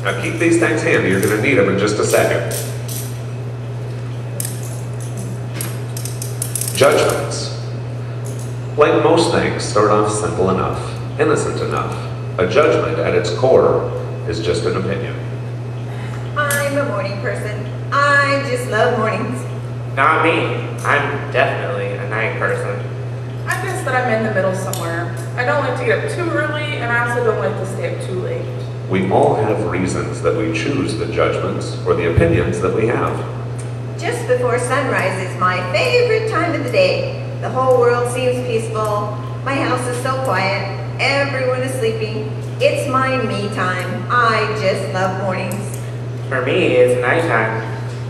Now keep these things handy, you're going to need them in just a second. Judgments. Like most things, start off simple enough, innocent enough. A judgment at its core is just an opinion. I'm a morning person. I just love mornings. Not me. I'm definitely a night person. I guess that I'm in the middle somewhere. I don't like to get up too early, and I also don't like to stay up too late. We all have reasons that we choose the judgments or the opinions that we have. Just before sunrise is my favorite time of the day. The whole world seems peaceful. My house is so quiet. Everyone is sleeping. It's my me time. I just love mornings. For me, it's nighttime.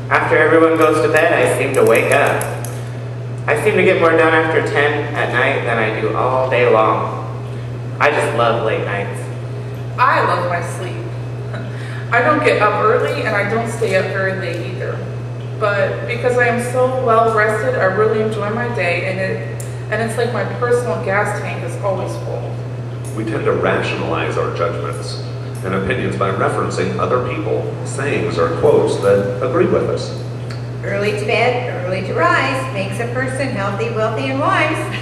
After everyone goes to bed, I seem to wake up. I seem to get more done after 10 at night than I do all day long. I just love late nights. I love my sleep. I don't get up early, and I don't stay up very late either. But because I am so well rested, I really enjoy my day, and it's like my personal gas tank is always full. We tend to rationalize our judgments and opinions by referencing other people, sayings, or quotes that agree with us. Early to bed, early to rise makes a person healthy, wealthy, and wise.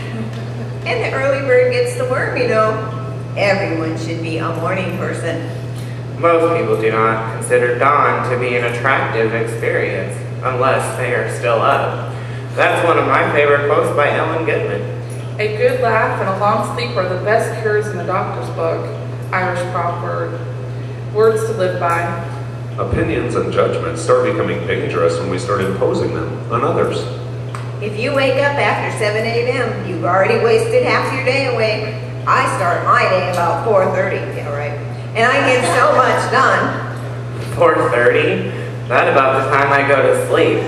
And the early bird gets the worm, you know. Everyone should be a morning person. Most people do not consider dawn to be an attractive experience, unless they are still up. That's one of my favorite quotes by Ellen Goodman. A good laugh and a long sleep are the best cures in the doctor's book. Irish proverb. Words to live by. Opinions and judgments start becoming dangerous when we start imposing them on others. If you wake up after 7 a.m., you've already wasted half your day away. I start my day about 4:30, yeah, right? And I get so much done. 4:30? That's about the time I go to sleep.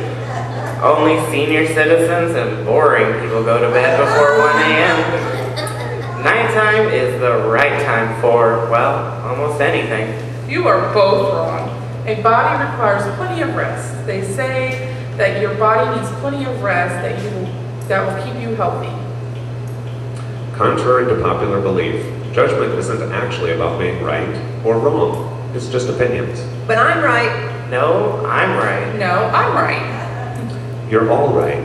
Only senior citizens and boring people go to bed before 1 a.m. Nighttime is the right time for, well, almost anything. You are both wrong. A body requires plenty of rest. They say that your body needs plenty of rest that will keep you healthy. Contrary to popular belief, judgment isn't actually about being right or wrong. It's just opinions. But I'm right. No, I'm right. No, I'm right. You're all right.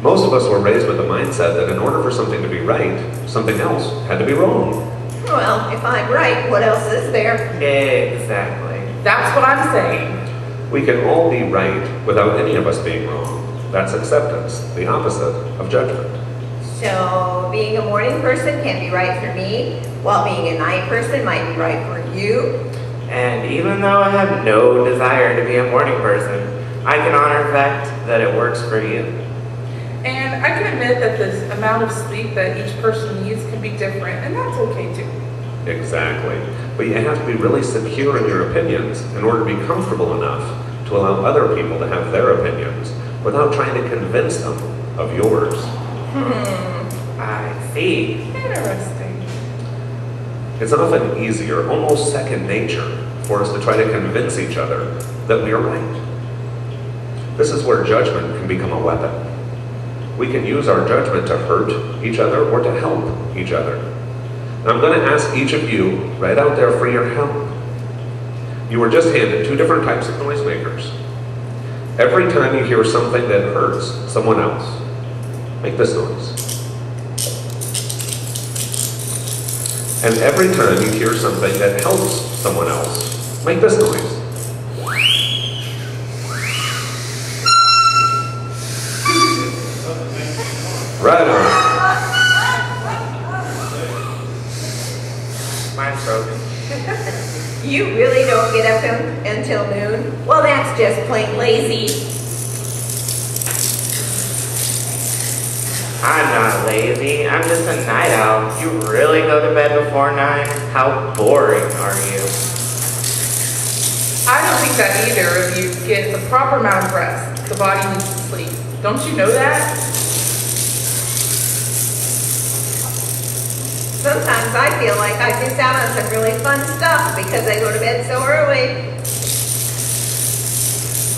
Most of us were raised with the mindset that in order for something to be right, something else had to be wrong. Well, if I'm right, what else is there? Exactly. That's what I'm saying. We can all be right without any of us being wrong. That's acceptance, the opposite of judgment. So, being a morning person can be right for me, while being a night person might be right for you. And even though I have no desire to be a morning person, I can honor the fact that it works for you. And I can admit that the amount of sleep that each person needs can be different, and that's okay too. Exactly. But you have to be really secure in your opinions in order to be comfortable enough to allow other people to have their opinions without trying to convince them of yours. I see. Interesting. It's often easier, almost second nature, for us to try to convince each other that we are right. This is where judgment can become a weapon. We can use our judgment to hurt each other or to help each other. Now, I'm going to ask each of you right out there for your help. You were just handed two different types of noisemakers. Every time you hear something that hurts someone else, make this noise. And every time you hear something that helps someone else, make this noise. Right on. Mine's broken. You really don't get up until noon? Well, that's just plain lazy. I'm not lazy. I'm just a night owl. You really go to bed before 9? How boring are you? I don't think that either of you get the proper amount of rest. The body needs to sleep. Don't you know that? Sometimes I feel like I miss out on some really fun stuff because I go to bed so early.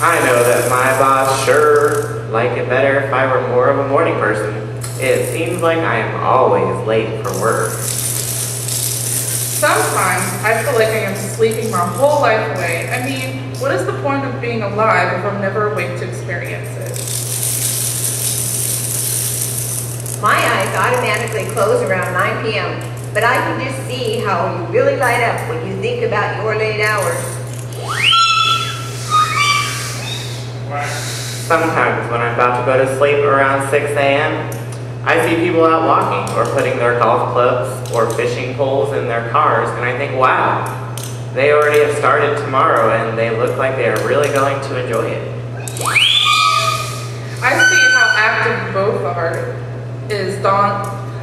I know that my boss sure like it better if I were more of a morning person. It seems like I am always late for work. Some sometimes I feel like I am sleeping my whole life away. I mean, what is the point of being alive if I'm never awake to experience it? My eyes automatically close around 9 p.m., but I can just see how you really light up when you think about your late hours. Sometimes when I'm about to go to sleep around 6 a.m., I see people out walking or putting their golf clubs or fishing poles in their cars, and I think, wow, they already have started tomorrow and they look like they are really going to enjoy it. I see how active you both are.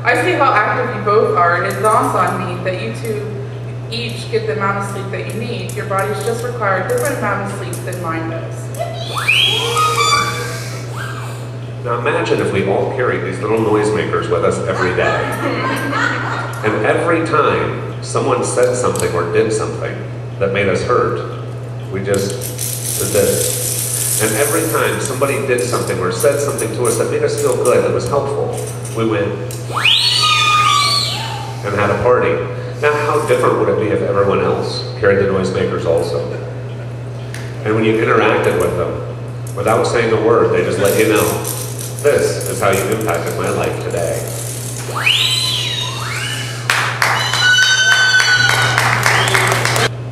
I see how active you both are, and it dawns on me that you two each get the amount of sleep that you need. Your bodies just require a different amount of sleep than mine does. Now imagine if we all carried these little noisemakers with us every day. And every time someone said something or did something that made us hurt, we just did this. And every time somebody did something or said something to us that made us feel good, that was helpful, we went and had a party. Now how different would it be if everyone else carried the noisemakers also? And when you interacted with them, without saying a word, they just let you know, this is how you impacted my life today.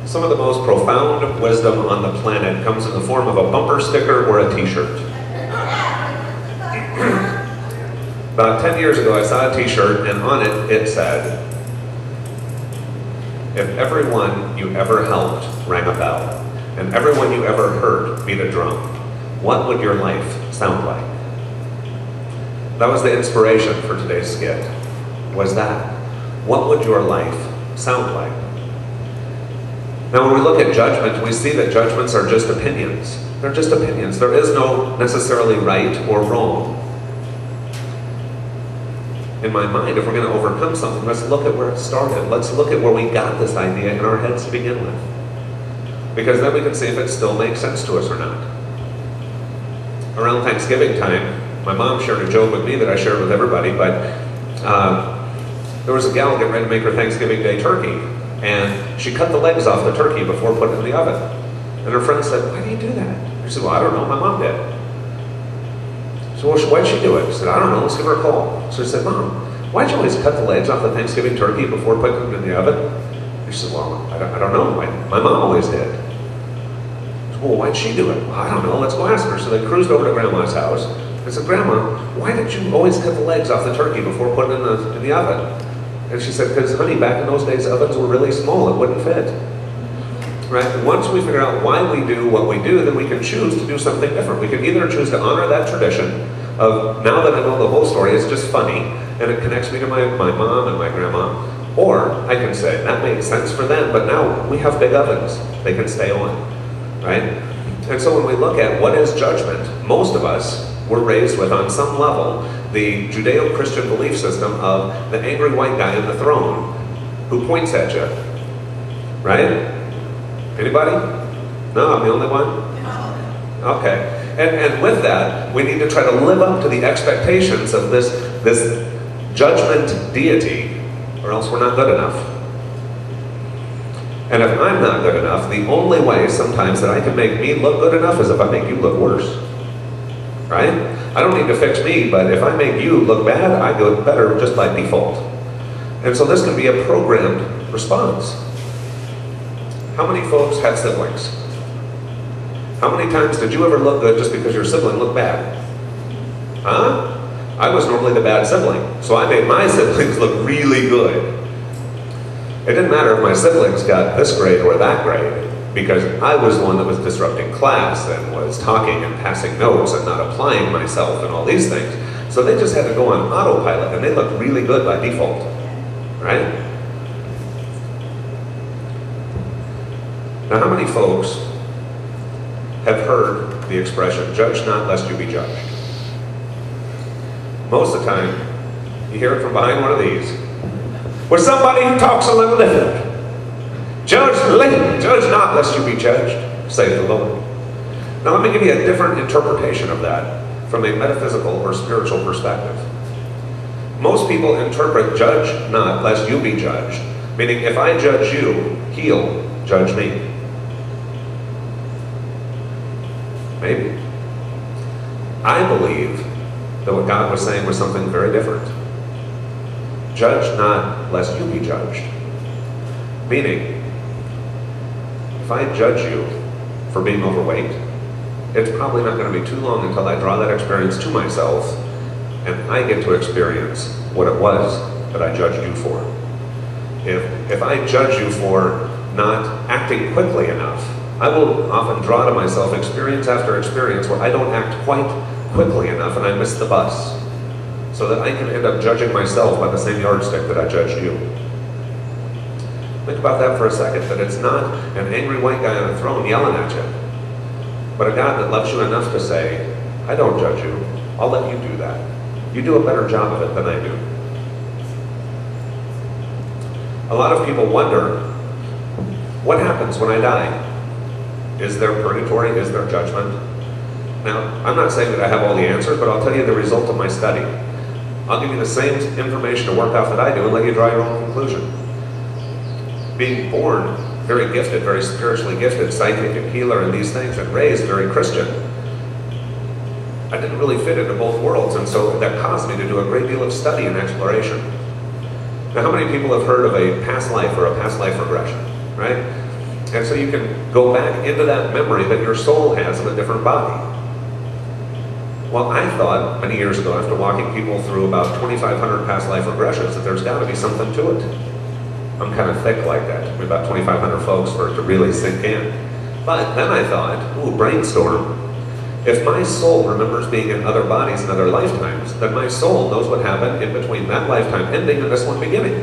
Some of the most profound wisdom on the planet comes in the form of a bumper sticker or a t-shirt. About 10 years ago I saw a t-shirt and on it, it said, if everyone you ever helped rang a bell and everyone you ever hurt beat a drum, what would your life sound like? That was the inspiration for today's skit, was that. What would your life sound like? Now when we look at judgment, we see that judgments are just opinions. They're just opinions. There is no necessarily right or wrong. In my mind, if we're going to overcome something, let's look at where it started. Let's look at where we got this idea in our heads to begin with. Because then we can see if it still makes sense to us or not. Around Thanksgiving time, my mom shared a joke with me that I shared with everybody, but there was a gal getting ready to make her Thanksgiving Day turkey, and she cut the legs off the turkey before putting it in the oven. And her friend said, why do you do that? She said, well, I don't know, my mom did. So why'd she do it? She said, I don't know, let's give her a call. So she said, Mom, why'd you always cut the legs off the Thanksgiving turkey before putting it in the oven? And she said, well, I don't know, my mom always did. Said, well, why'd she do it? Well, I don't know, let's go ask her. So they cruised over to Grandma's house. I said, Grandma, why did you always cut the legs off the turkey before putting it in the oven? And she said, because honey, back in those days, ovens were really small, it wouldn't fit. Right? And once we figure out why we do what we do, then we can choose to do something different. We can either choose to honor that tradition of, now that I know the whole story, it's just funny, and it connects me to my mom and my grandma, or I can say, that made sense for them, but now we have big ovens. They can stay on. Right? And so when we look at what is judgment, most of us were raised with, on some level, the Judeo-Christian belief system of the angry white guy on the throne who points at you. Right? Anybody? No, I'm the only one? Okay. And with that, we need to try to live up to the expectations of this judgment deity, or else we're not good enough. And if I'm not good enough, the only way sometimes that I can make me look good enough is if I make you look worse. Right? I don't need to fix me, but if I make you look bad, I go better just by default. And so this can be a programmed response. How many folks have siblings? How many times did you ever look good just because your sibling looked bad? Huh? I was normally the bad sibling, so I made my siblings look really good. It didn't matter if my siblings got this grade or that grade, because I was the one that was disrupting class and was talking and passing notes and not applying myself and all these things. So they just had to go on autopilot, and they looked really good by default, right? Now, how many folks have heard the expression, judge not lest you be judged? Most of the time, you hear it from behind one of these, where somebody who talks a little different. Judge not lest you be judged, saith the Lord. Now let me give you a different interpretation of that from a metaphysical or spiritual perspective. Most people interpret judge not lest you be judged Meaning, if I judge you, he'll judge me. Maybe. I believe that what God was saying was something very different. Judge not, lest you be judged. Meaning, if I judge you for being overweight, it's probably not going to be too long until I draw that experience to myself and I get to experience what it was that I judged you for. If I judge you for not acting quickly enough, I will often draw to myself experience after experience where I don't act quite quickly enough and I miss the bus, so that I can end up judging myself by the same yardstick that I judged you. Think about that for a second, that it's not an angry white guy on a throne yelling at you, but a God that loves you enough to say, I don't judge you, I'll let you do that. You do a better job of it than I do. A lot of people wonder, what happens when I die? Is there purgatory? Is there judgment? Now, I'm not saying that I have all the answers, but I'll tell you the result of my study. I'll give you the same information to work out that I do and let you draw your own conclusion. Being born very gifted, very spiritually gifted, psychic and healer and these things, and raised very Christian, I didn't really fit into both worlds, and so that caused me to do a great deal of study and exploration. Now, how many people have heard of a past life or a past life regression, right? And so you can go back into that memory that your soul has in a different body. Well, I thought many years ago, after walking people through about 2,500 past life regressions, that there's got to be something to it. I'm kind of thick like that. Took me about 2,500 folks for it to really sink in. But then I thought, ooh, brainstorm. If my soul remembers being in other bodies in other lifetimes, then my soul knows what happened in between that lifetime ending and this one beginning.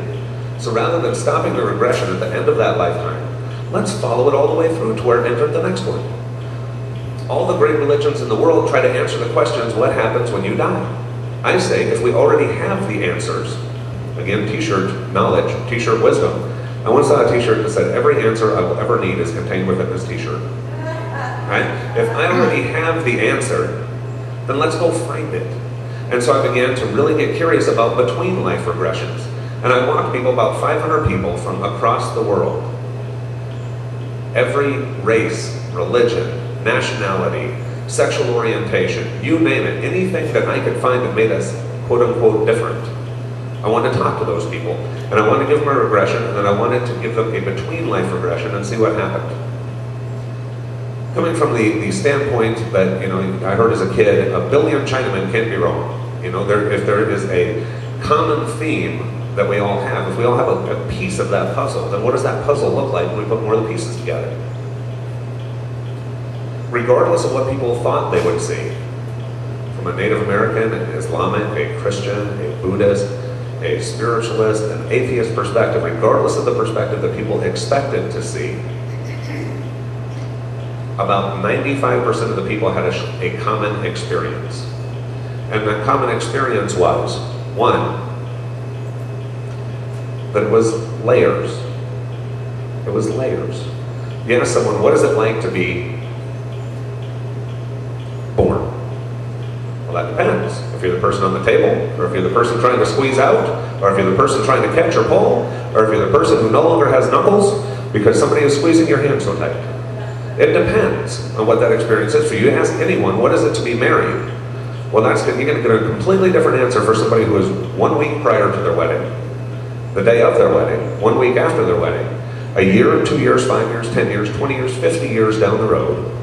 So rather than stopping the regression at the end of that lifetime, let's follow it all the way through to where it entered the next one. All the great religions in the world try to answer the questions, what happens when you die? I say, if we already have the answers, again, t-shirt knowledge, t-shirt wisdom. I once saw a t-shirt that said, every answer I will ever need is contained within this t-shirt. Right? If I already have the answer, then let's go find it. And so I began to really get curious about between life regressions. And I walked people, about 500 people from across the world. Every race, religion, nationality, sexual orientation, you name it, anything that I could find that made us quote-unquote different. I wanted to talk to those people, and I wanted to give them a regression, and then I wanted to give them a between-life regression and see what happened. Coming from the standpoint that, I heard as a kid, a billion Chinamen can't be wrong. If there is a common theme that we all have, if we all have a piece of that puzzle, then what does that puzzle look like when we put more of the pieces together? Regardless of what people thought they would see, from a Native American, an Islamic, a Christian, a Buddhist, a spiritualist, an atheist perspective, regardless of the perspective that people expected to see, about 95% of the people had a common experience. And that common experience was, one, that it was layers. It was layers. You ask someone, what is it like to be born? Well, that depends. If you're the person on the table, or if you're the person trying to squeeze out, or if you're the person trying to catch or pull, or if you're the person who no longer has knuckles because somebody is squeezing your hand so tight. It depends on what that experience is for you. Ask anyone, what is it to be married? Well, you're going to get a completely different answer for somebody who is 1 week prior to their wedding, the day of their wedding, 1 week after their wedding, a year, 2 years, 5 years, 10 years, 20 years, 50 years down the road,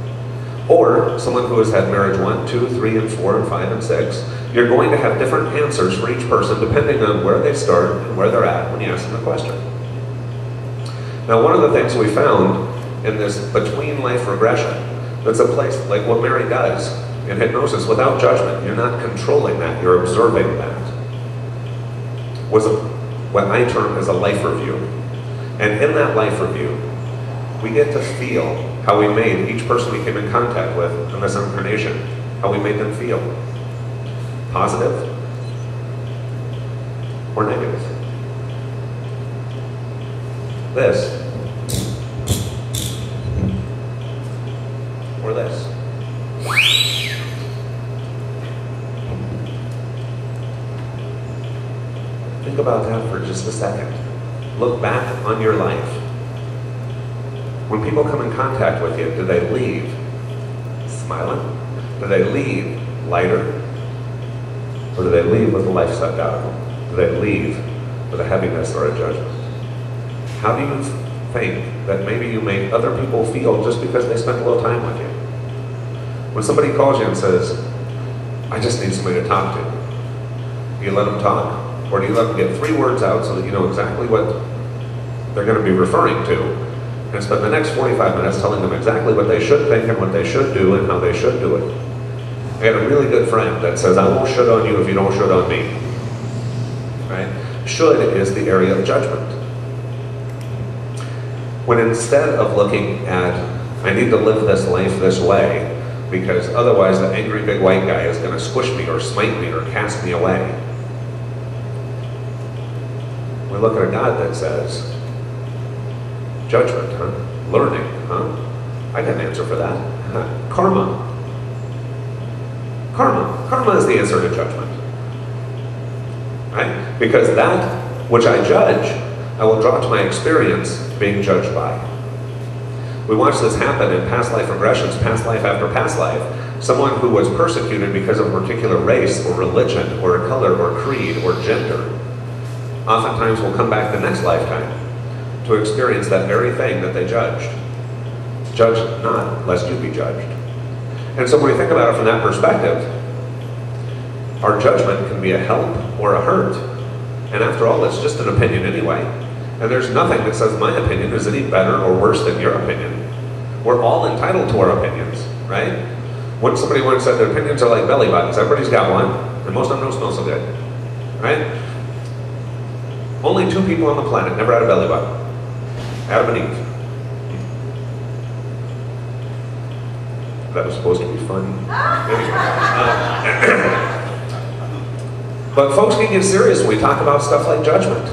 or someone who has had marriage 1, 2, 3, and 4, and 5, and 6. You're going to have different answers for each person depending on where they start and where they're at when you ask them the question. Now, one of the things we found in this between life regression, that's a place like what Mary does in hypnosis without judgment. You're not controlling that, you're observing that. Was what I term as a life review. And in that life review, we get to feel how we made each person we came in contact with in this incarnation, how we made them feel. Positive or negative. This or this. Think about that for just a second. Look back on your life. When people come in contact with you, do they leave smiling? Do they leave lighter? Or do they leave with a life sucked out of them? Do they leave with a heaviness or a judgment? How do you think that maybe you make other people feel just because they spent a little time with you? When somebody calls you and says, I just need somebody to talk to, do you let them talk? Or do you let them get 3 words out so that you know exactly what they're going to be referring to, and spend the next 45 minutes telling them exactly what they should think and what they should do and how they should do it? I had a really good friend that says, I won't should on you if you don't should on me. Right? Should is the area of judgment. When instead of looking at, I need to live this life this way, because otherwise the angry big white guy is going to squish me or smite me or cast me away, we look at a God that says, judgment, huh? Learning, huh? I got an answer for that. Karma. Karma is the answer to judgment. Right? Because that which I judge, I will draw to my experience being judged by. We watch this happen in past life regressions, past life after past life. Someone who was persecuted because of a particular race or religion or a color or creed or gender oftentimes will come back the next lifetime to experience that very thing that they judged. Judge not, lest you be judged. And so when we think about it from that perspective, our judgment can be a help or a hurt. And after all, it's just an opinion anyway. And there's nothing that says my opinion is any better or worse than your opinion. We're all entitled to our opinions, right? When somebody once said their opinions are like belly buttons, everybody's got one, and most of them don't smell so good, right? Only 2 people on the planet never had a belly button. Adam and Eve. That was supposed to be fun. But folks can get serious when we talk about stuff like judgment.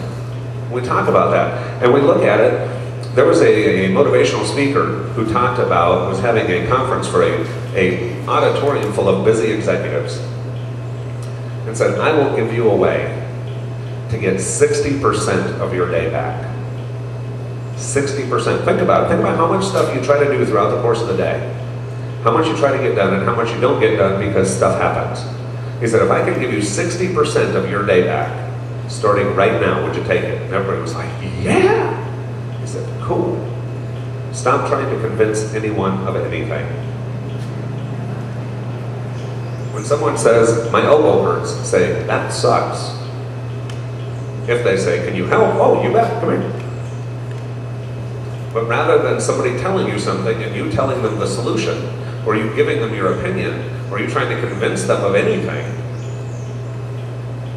We talk about that, and we look at it. There was a motivational speaker who talked about, was having a conference for a auditorium full of busy executives, and said, I will give you a way to get 60% of your day back. 60%. Think about it. Think about how much stuff you try to do throughout the course of the day. How much you try to get done and how much you don't get done because stuff happens. He said, if I could give you 60% of your day back, starting right now, would you take it? And everybody was like, yeah. He said, cool. Stop trying to convince anyone of anything. When someone says, my elbow hurts, say, that sucks. If they say, can you help? Oh, you bet, come here. But rather than somebody telling you something and you telling them the solution, or you giving them your opinion, or you trying to convince them of anything,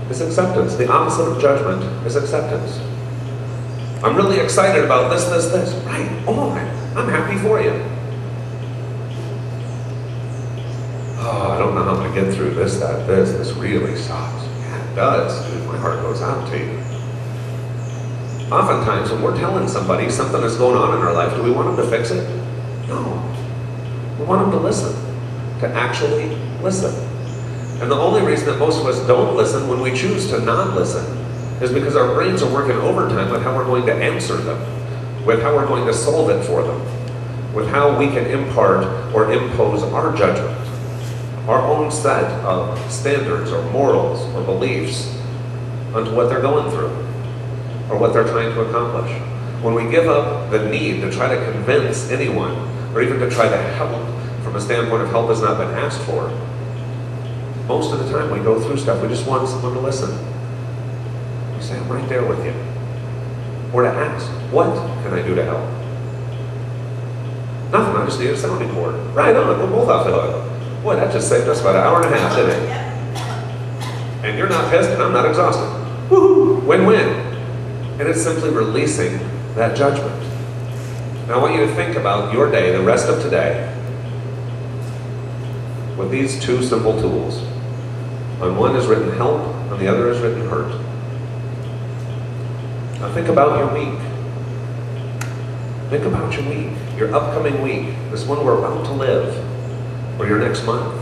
is acceptance. The opposite of judgment is acceptance. I'm really excited about this. Right, oh, I'm happy for you. Oh, I don't know how I'm going to get through this really sucks. Yeah, it does. Dude, my heart goes out to you. Oftentimes, when we're telling somebody something that's going on in our life, do we want them to fix it? No. We want them to listen. To actually listen. And the only reason that most of us don't listen when we choose to not listen is because our brains are working overtime with how we're going to answer them, with how we're going to solve it for them, with how we can impart or impose our judgment, our own set of standards or morals or beliefs onto what they're going through or what they're trying to accomplish. When we give up the need to try to convince anyone or even to try to help from a standpoint of help has not been asked for, most of the time we go through stuff, we just want someone to listen. We say, I'm right there with you. Or to ask, what can I do to help? Nothing, I just need a sounding board. Right on, we're both off the hook. Boy, that just saved us about an hour and a half, didn't it? And you're not pissed and I'm not exhausted. Woohoo, win-win. And it's simply releasing that judgment. Now I want you to think about your day, the rest of today, with these 2 simple tools. On one is written help, on the other is written hurt. Now think about your week. Think about your week, your upcoming week, this one we're about to live, or your next month.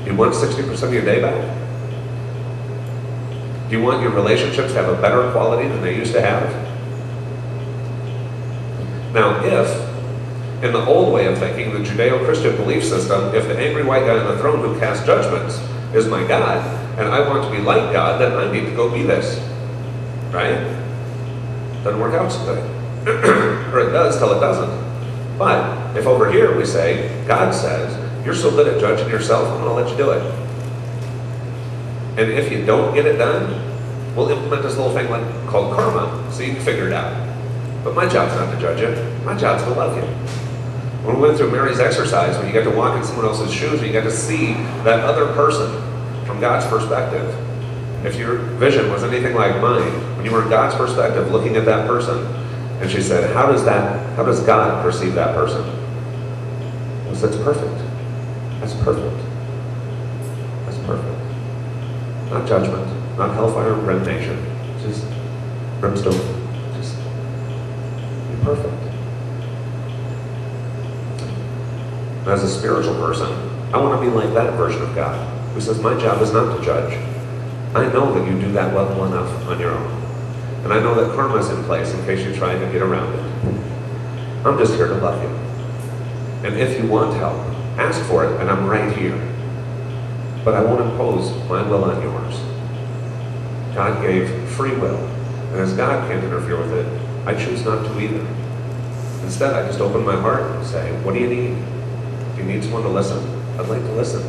Do you want 60% of your day back? Do you want your relationships to have a better quality than they used to have? Now, if, in the old way of thinking, the Judeo-Christian belief system, if the angry white guy on the throne who casts judgments is my God, and I want to be like God, then I need to go be this. Right? Doesn't work out so good. Or it does till it doesn't. But if over here we say, God says, you're so good at judging yourself, I'm going to let you do it. And if you don't get it done, we'll implement this little thing called karma, so you can figure it out. But my job's not to judge you. My job's to love you. When we went through Mary's exercise, when you get to walk in someone else's shoes, and you get to see that other person from God's perspective. If your vision was anything like mine, when you were in God's perspective, looking at that person, and she said, how does God perceive that person? I said, it's perfect. That's perfect. That's perfect. Not judgment, not hellfire and brimnation, just brimstone. Just be perfect. As a spiritual person, I want to be like that version of God, who says, my job is not to judge. I know that you do that well enough on your own. And I know that karma is in place in case you try to get around it. I'm just here to love you. And if you want help, ask for it, and I'm right here. But I won't impose my will on yours. God gave free will, and as God can't interfere with it, I choose not to either. Instead, I just open my heart and say, what do you need? Do you need someone to listen? I'd like to listen.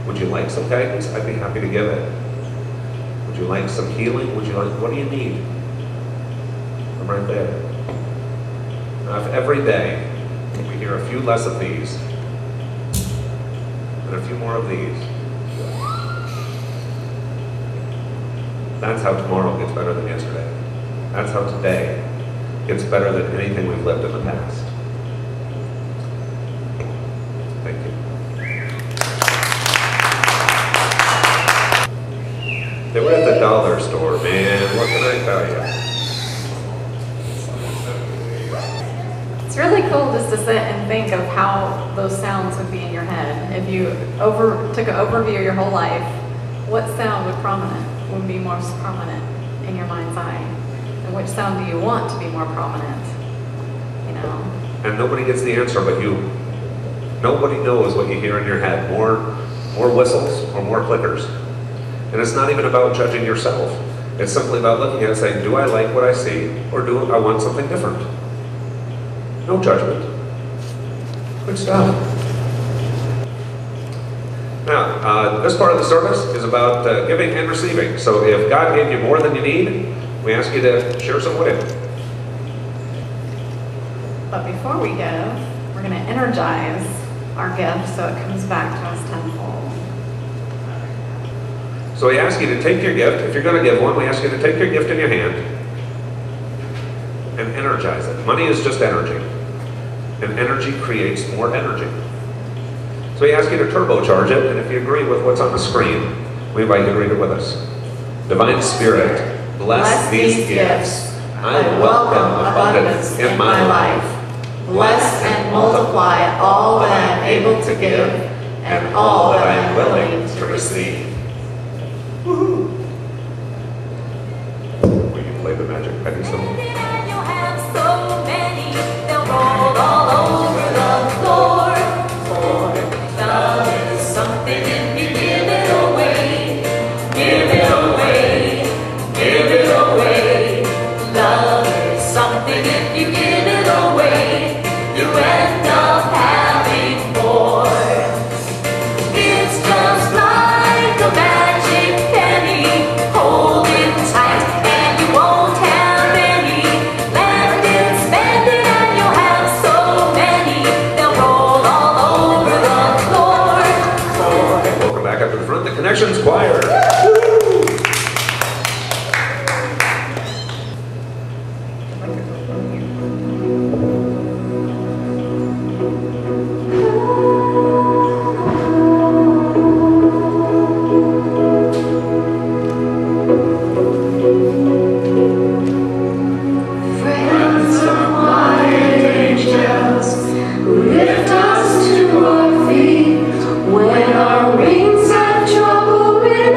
Would you like some guidance? I'd be happy to give it. Would you like some healing? What do you need? I'm right there. Now, if every day we hear a few less of these, and a few more of these, that's how tomorrow gets better than yesterday. That's how today gets better than anything we've lived in the past. Thank you. They were at the dollar store, man. What can I tell you? It's really cool just to sit and think of how those sounds would be in your head. If you took an overview of your whole life, what sound would be most prominent in your mind's eye? And which sound do you want to be more prominent? You know? And nobody gets the answer but you. Nobody knows what you hear in your head. More whistles or more clickers. And it's not even about judging yourself. It's simply about looking at it and saying, do I like what I see, or do I want something different? No judgment. Good stuff. Now, this part of the service is about giving and receiving. So if God gave you more than you need, we ask you to share some with Him. But before we give, we're going to energize our gift so it comes back to us tenfold. So we ask you to take your gift. If you're going to give one, we ask you to take your gift in your hand and energize it. Money is just energy. And energy creates more energy. So we ask you to turbocharge it, and if you agree with what's on the screen, we invite you to read it with us. Divine Spirit, bless these gifts. I welcome abundance in my life. Bless and multiply all that I am able to give and all that I am willing to receive. Woohoo! Will you play the Magic Penny song? You'll have so many, they'll roll all over the floor. For love is something if you give it away. Give it away. Give it away. Love is something if you give it away. You end up having more. It's just like a magic penny, holding tight, and you won't have any. Land it, spend it, and you'll have so many. They'll roll all over the floor. Welcome back up to the front, the Connections Choir. Friends of mine, angels, lift us to our feet when our wings have trouble in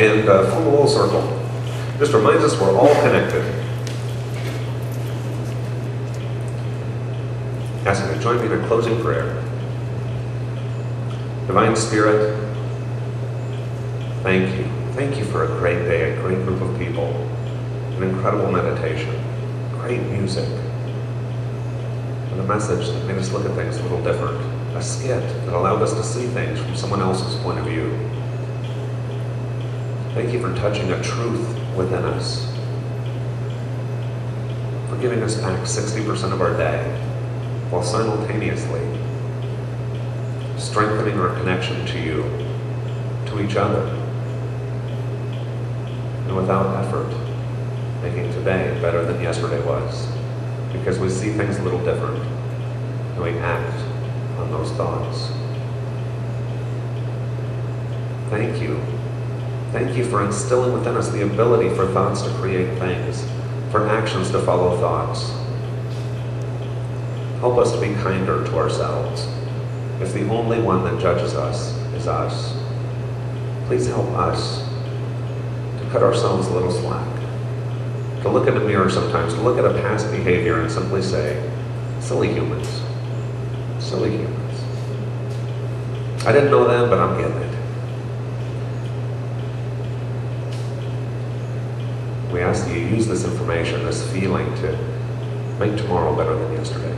and form a little circle. Just reminds us we're all connected. Ask you to join me in a closing prayer. Divine Spirit, thank you. Thank you for a great day, a great group of people, an incredible meditation, great music, and a message that made us look at things a little different, a skit that allowed us to see things from someone else's point of view. Thank you for touching a truth within us, for giving us back 60% of our day, while simultaneously strengthening our connection to you, to each other, and without effort, making today better than yesterday was, because we see things a little different, and we act on those thoughts. Thank you. Thank you for instilling within us the ability for thoughts to create things, for actions to follow thoughts. Help us to be kinder to ourselves. If the only one that judges us is us, please help us to cut ourselves a little slack, to look in the mirror sometimes, to look at a past behavior and simply say, silly humans, silly humans. I didn't know them, but I'm getting it. We ask that you use this information, this feeling, to make tomorrow better than yesterday.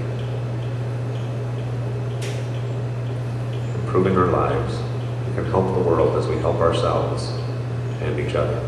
Improving our lives, we can help the world as we help ourselves and each other.